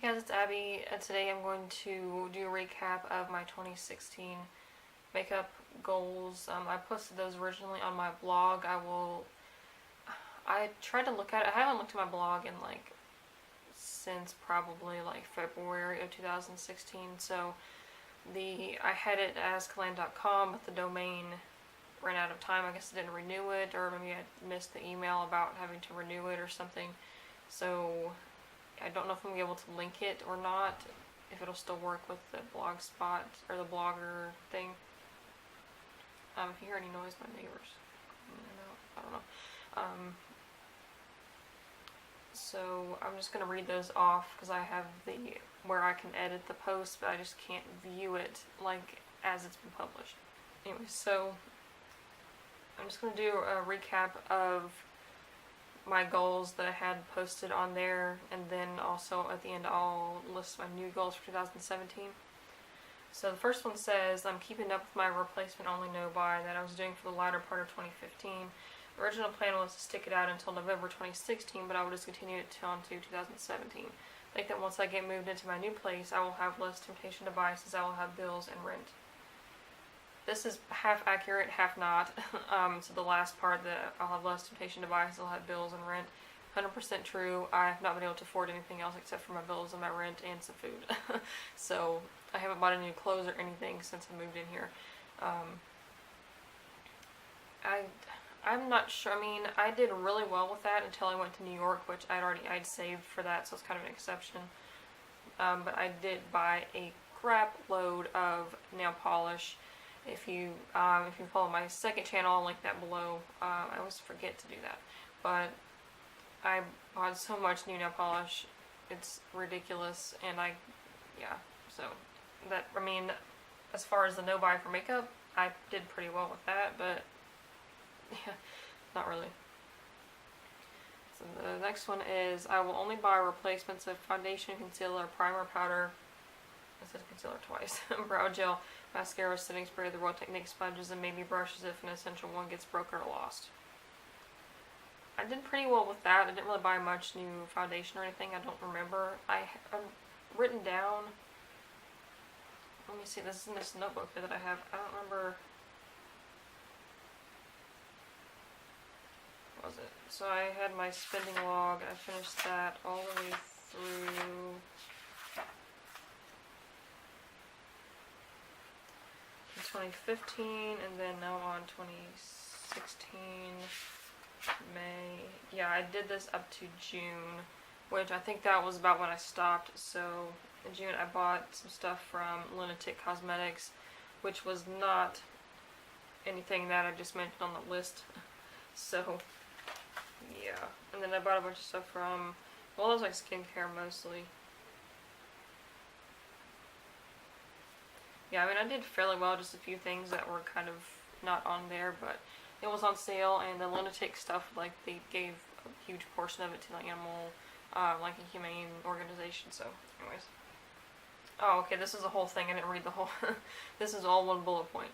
Hey guys, it's Abby. Today I'm going to do a recap of my 2016 makeup goals. I posted those originally on my blog. I tried to look at it. I haven't looked at my blog in since probably February of 2016. So I had it as Kalan.com, but the domain ran out of time. I guess I didn't renew it, or maybe I missed the email about having to renew it or something. So I don't know if I'm going to be able to link it or not, if it'll still work with the blog spot or the blogger thing. If you hear any noise, my neighbors. I don't know. So I'm just going to read those off because I have where I can edit the post, but I just can't view it as it's been published. Anyway, so I'm just going to do a recap of my goals that I had posted on there, and then also at the end I'll list my new goals for 2017. So the first one says, I'm keeping up with my replacement only no-buy that I was doing for the latter part of 2015. The original plan was to stick it out until November 2016, but I will discontinue it onto 2017. I think that once I get moved into my new place, I will have less temptation to buy since I will have bills and rent. This is half accurate, half not. So the last part, that I'll have less temptation to buy because I'll have bills and rent, 100% true. I have not been able to afford anything else except for my bills and my rent and some food. So I haven't bought any new clothes or anything since I moved in here. I'm not sure. I mean, I did really well with that until I went to New York, which I'd saved for that, so it's kind of an exception. But I did buy a crap load of nail polish. If you follow my second channel, I'll link that below. I always forget to do that, but I bought so much new nail polish, it's ridiculous. And so that, I mean, as far as the no buy for makeup, I did pretty well with that, but yeah, not really. So the next one is, I will only buy replacements of foundation, concealer, primer, powder. I said concealer twice. Brow gel, mascara, setting spray, the Royal Technique sponges, and maybe brushes if an essential one gets broken or lost. I did pretty well with that. I didn't really buy much new foundation or anything. I don't remember. I've written down. Let me see. This is in this notebook here that I have. I don't remember. What was it? So I had my spending log. I finished that all the way through 2015, and then now on 2016 May. Yeah, I did this up to June, which I think that was about when I stopped. So in June I bought some stuff from Lunatic Cosmetics, which was not anything that I just mentioned on the list. So yeah, and then I bought a bunch of stuff from, well, it was like skincare mostly. Yeah, I mean, I did fairly well, just a few things that were kind of not on there, but it was on sale, and the Lunatic stuff, they gave a huge portion of it to the animal, a humane organization, so anyways. Oh, okay, this is the whole thing. I didn't read the whole, this is all one bullet point.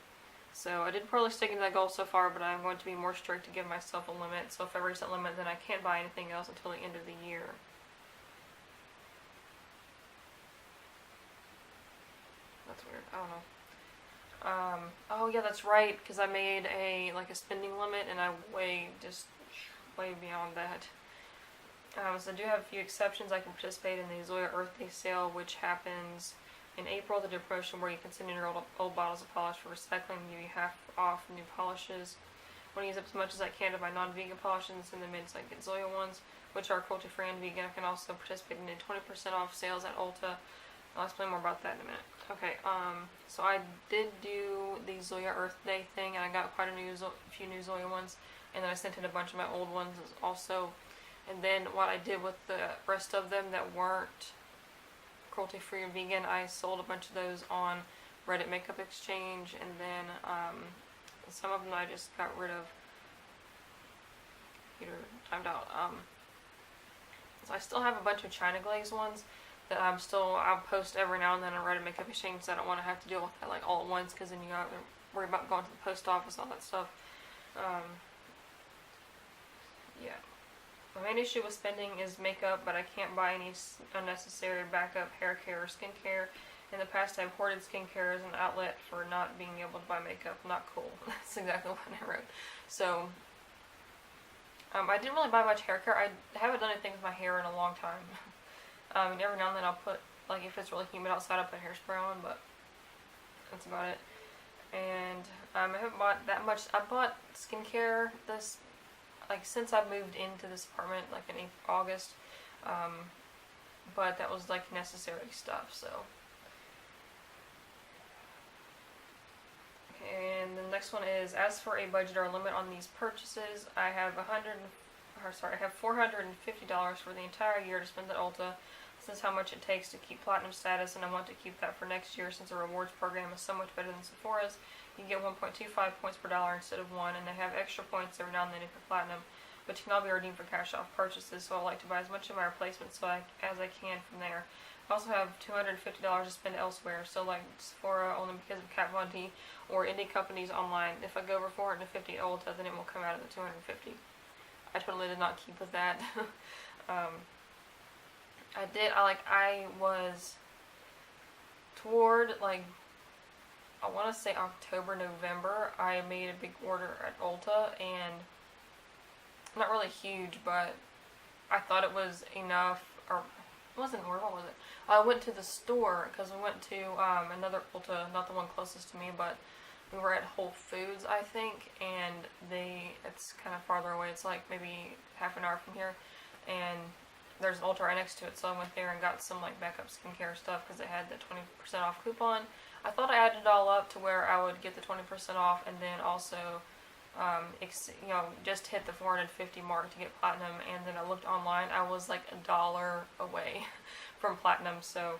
So I did poorly sticking to that goal so far, but I'm going to be more strict to give myself a limit, so if I reach that limit, then I can't buy anything else until the end of the year. That's weird. I don't know. Oh yeah, that's right, because I made a spending limit, and I way beyond that. So I do have a few exceptions. I can participate in the Zoya Earth Day sale, which happens in April. They do a promotion where you can send in your old bottles of polish for recycling and give you half off new polishes. I want to use up as much as I can to buy non-vegan polishes and send them in so I get Zoya ones, which are cruelty-free and vegan. I can also participate in 20% off sales at Ulta. I'll explain more about that in a minute. Okay, so I did do the Zoya Earth Day thing, and I got quite a few new Zoya ones, and then I sent in a bunch of my old ones also. And then what I did with the rest of them that weren't cruelty-free or vegan, I sold a bunch of those on Reddit Makeup Exchange, and then some of them I just got rid of. Computer timed out. So I still have a bunch of China Glaze ones that I'll post every now and then on Reddit Makeup Exchange, so I don't want to have to deal with that all at once, because then you got to worry about going to the post office, all that stuff. Yeah. My main issue with spending is makeup, but I can't buy any unnecessary backup hair care or skincare. In the past, I've hoarded skincare as an outlet for not being able to buy makeup. Not cool. That's exactly what I wrote. So, I didn't really buy much hair care. I haven't done anything with my hair in a long time. And every now and then I'll put, like if it's really humid outside, I'll put hairspray on, but that's about it. And I haven't bought that much. I bought skincare since I moved into this apartment, like in August. But that was like necessary stuff, so. And the next one is, as for a budget or limit on these purchases, I have $450 for the entire year to spend at Ulta. This is how much it takes to keep platinum status, and I want to keep that for next year since the rewards program is so much better than Sephora's. You can get 1.25 points per dollar instead of 1, and they have extra points every now and then for platinum, but you can all be redeemed for cash off purchases, so I like to buy as much of my replacements as I can from there. I also have $250 to spend elsewhere, so like Sephora only because of Kat Von D or indie companies online. If I go over 450 at Ulta, then it will come out of the 250. I totally did not keep with that. I was toward, like, I want to say October, November, I made a big order at Ulta, and not really huge, but I thought it was enough, or it wasn't, what was it? I went to the store, because we went to another Ulta, not the one closest to me, but we were at Whole Foods, I think, and it's kind of farther away. It's like maybe half an hour from here, and there's an Ulta right next to it, so I went there and got some like backup skincare stuff because it had the 20% off coupon. I thought I added it all up to where I would get the 20% off, and then also, just hit the 450 mark to get platinum. And then I looked online, I was like $1 away from platinum. So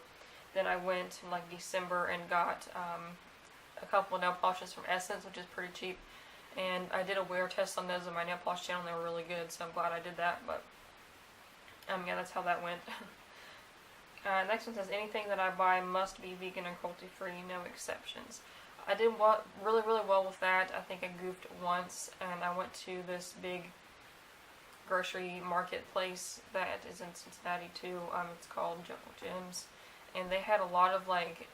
then I went in like December and got a couple of nail polishes from Essence, which is pretty cheap. And I did a wear test on those on my nail polish channel, and they were really good, so I'm glad I did that. But yeah, that's how that went. Next one says, anything that I buy must be vegan and cruelty-free, no exceptions. I did really, really well with that. I think I goofed once, and I went to this big grocery marketplace that is in Cincinnati too. It's called Jungle Gyms, and they had a lot of like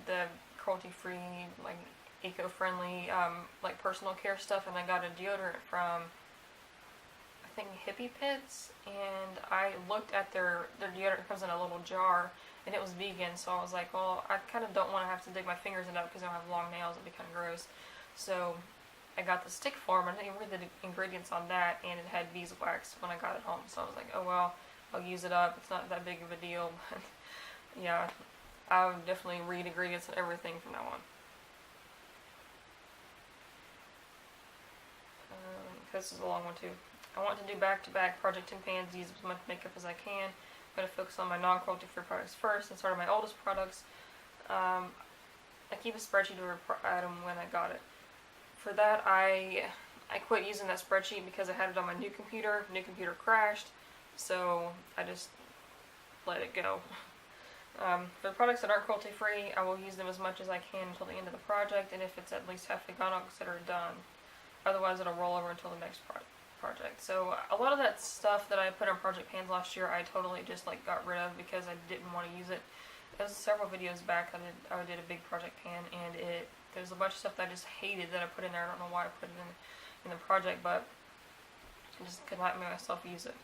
the cruelty-free, like eco-friendly, like personal care stuff, and I got a deodorant from, I think, Hippie Pits, and I looked at their deodorant comes in a little jar, and it was vegan, so I was like, well, I kind of don't want to have to dig my fingers in it because I don't have long nails, it'd be kind of gross. So I got the stick form, and I didn't read the ingredients on that, and it had beeswax when I got it home, so I was like, oh well, I'll use it up, it's not that big of a deal. But yeah, I would definitely read ingredients and everything from now on. This is a long one too. I want to do back-to-back Project Tin Pans, use as much makeup as I can. I'm going to focus on my non-cruelty-free products first and start on my oldest products. I keep a spreadsheet of every item when I got it. For that, I quit using that spreadsheet because I had it on my new computer. New computer crashed, so I just let it go. For the products that aren't cruelty-free, I will use them as much as I can until the end of the project, and if it's at least halfway gone, I'll consider it done. Otherwise, it'll roll over until the next project. So a lot of that stuff that I put on Project Pans last year, I totally just like got rid of because I didn't want to use it. It was several videos back I did a big Project Pan, and there's a bunch of stuff that I just hated that I put in there. I don't know why I put it in the project, but I just could not make myself use it.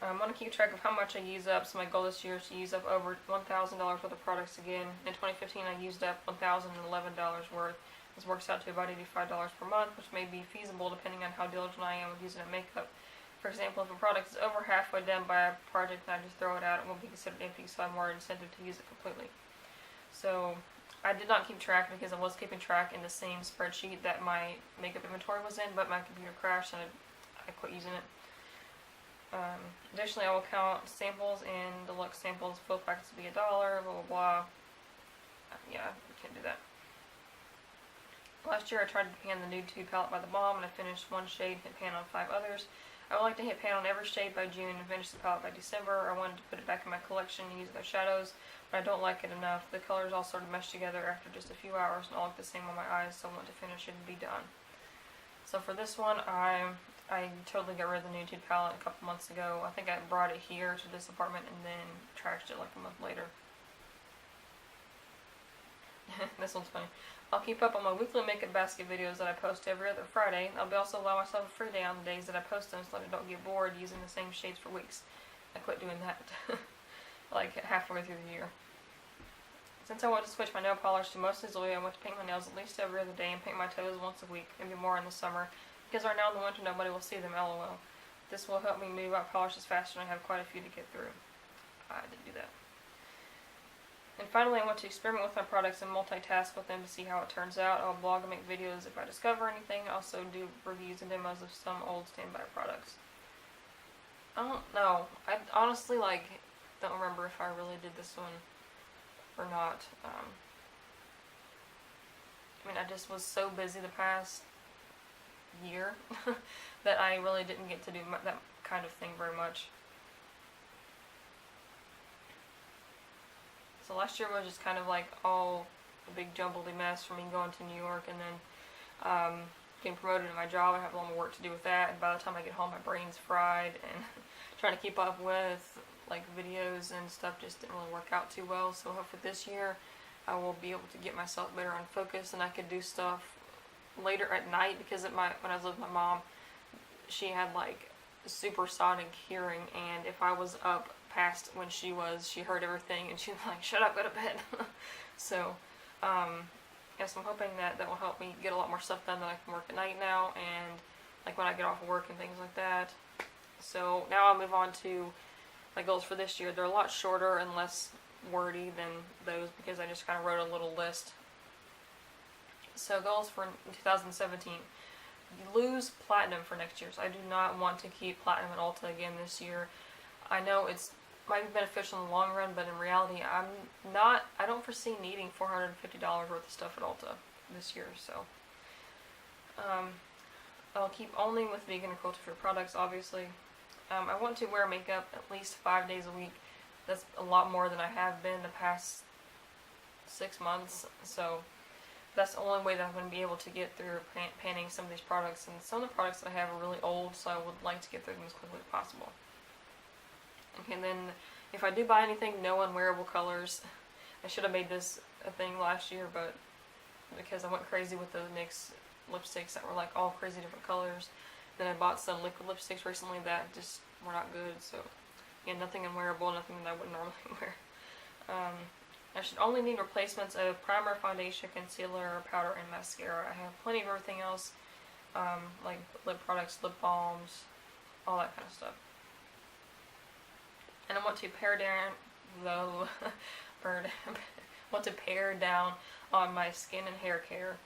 I want to keep track of how much I use up, so my goal this year is to use up over $1,000 worth of products again. In 2015, I used up $1,011 worth. This works out to about $85 per month, which may be feasible depending on how diligent I am with using a makeup. For example, if a product is over halfway done by a project and I just throw it out, it won't be considered empty, so I have more incentive to use it completely. So I did not keep track because I was keeping track in the same spreadsheet that my makeup inventory was in, but my computer crashed and I quit using it. Additionally, I will count samples, and deluxe samples, full packets will be $1, blah blah blah. Yeah, I can't do that. Last year I tried to pan the Nude 2 palette by the Balm, and I finished one shade and hit pan on 5 others. I would like to hit pan on every shade by June and finish the palette by December. I wanted to put it back in my collection and use those shadows, but I don't like it enough. The colors all sort of mesh together after just a few hours and all look the same on my eyes, so I want to finish it and be done. So for this one, I I totally got rid of the Nude palette a couple months ago. I think I brought it here to this apartment and then trashed it like a month later. This one's funny. I'll keep up on my weekly makeup basket videos that I post every other Friday. I'll be also allow myself a free day on the days that I post them so that I don't get bored using the same shades for weeks. I quit doing that like halfway through the year. Since I want to switch my nail polish to mostly Zoya, I want to paint my nails at least every other day and paint my toes once a week, maybe more in the summer, because right now in the winter nobody will see them, lol. This will help me move out polishes faster and I have quite a few to get through. I did do that. And finally, I want to experiment with my products and multitask with them to see how it turns out. I'll blog and make videos if I discover anything. I also do reviews and demos of some old standby products. I don't know. I honestly, don't remember if I really did this one or not. I mean, I just was so busy the past year that I really didn't get to do that kind of thing very much. So last year was just kind of like all a big jumbled mess for me going to New York and then getting promoted in my job. I have a lot more work to do with that, and by the time I get home my brain's fried, and trying to keep up with like videos and stuff just didn't really work out too well. So hopefully this year I will be able to get myself better on focus and I could do stuff later at night, because when I was with my mom, she had like supersonic hearing, and if I was up past when she heard everything, and she was like, shut up, go to bed. So yes, I'm hoping that will help me get a lot more stuff done, that I can work at night now, and like when I get off of work and things like that. So now I'll move on to my goals for this year. They're a lot shorter and less wordy than those, because I just kind of wrote a little list. So goals for 2017. Lose platinum for next year. So I do not want to keep platinum at Ulta again this year. I know it's might be beneficial in the long run, but in reality I don't foresee needing $450 worth of stuff at Ulta this year. So I'll keep only with vegan and cruelty-free products, obviously. I want to wear makeup at least 5 days a week. That's a lot more than I have been the past 6 months. So that's the only way that I'm going to be able to get through panning some of these products. And some of the products that I have are really old, so I would like to get through them as quickly as possible. Okay, and then if I do buy anything, no unwearable colors. I should have made this a thing last year, but because I went crazy with the NYX lipsticks that were like all crazy different colors. Then I bought some liquid lipsticks recently that just were not good. So yeah, nothing unwearable, nothing that I wouldn't normally wear. I should only need replacements of primer, foundation, concealer, powder, and mascara. I have plenty of everything else, like lip products, lip balms, all that kind of stuff. And I want to pare down on my skin and hair care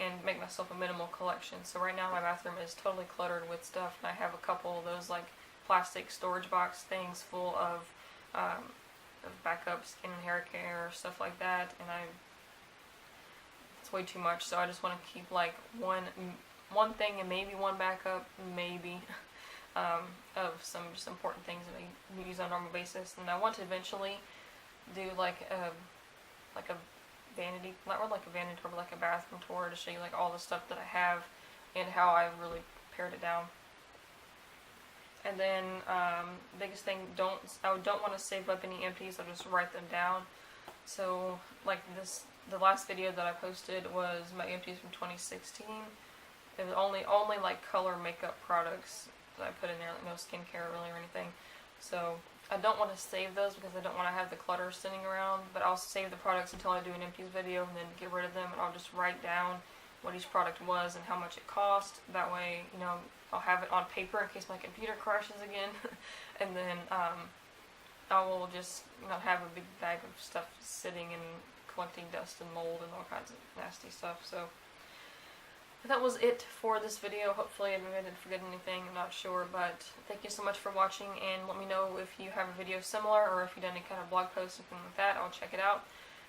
and make myself a minimal collection. So right now my bathroom is totally cluttered with stuff, and I have a couple of those like plastic storage box things full of backup skin and hair care, stuff like that, and it's way too much. So I just want to keep like one thing and maybe one backup, maybe. Of some just important things that I use on a normal basis, and I want to eventually do like a vanity, not really like a vanity tour, but like a bathroom tour to show you like all the stuff that I have and how I really pared it down. And then biggest thing, I don't want to save up any empties. I'll just write them down. So like the last video that I posted was my empties from 2016. It was only like color makeup products that I put in there, like no skincare really or anything. So I don't want to save those because I don't want to have the clutter sitting around, but I'll save the products until I do an empties video and then get rid of them, and I'll just write down what each product was and how much it cost. That way, you know, I'll have it on paper in case my computer crashes again. And then I will just not have a big bag of stuff sitting and collecting dust and mold and all kinds of nasty stuff. So that was it for this video. Hopefully I didn't forget anything, I'm not sure, but thank you so much for watching, and let me know if you have a video similar or if you've done any kind of blog post or something like that. I'll check it out,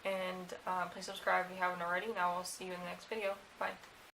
and please subscribe if you haven't already, and I will see you in the next video. Bye.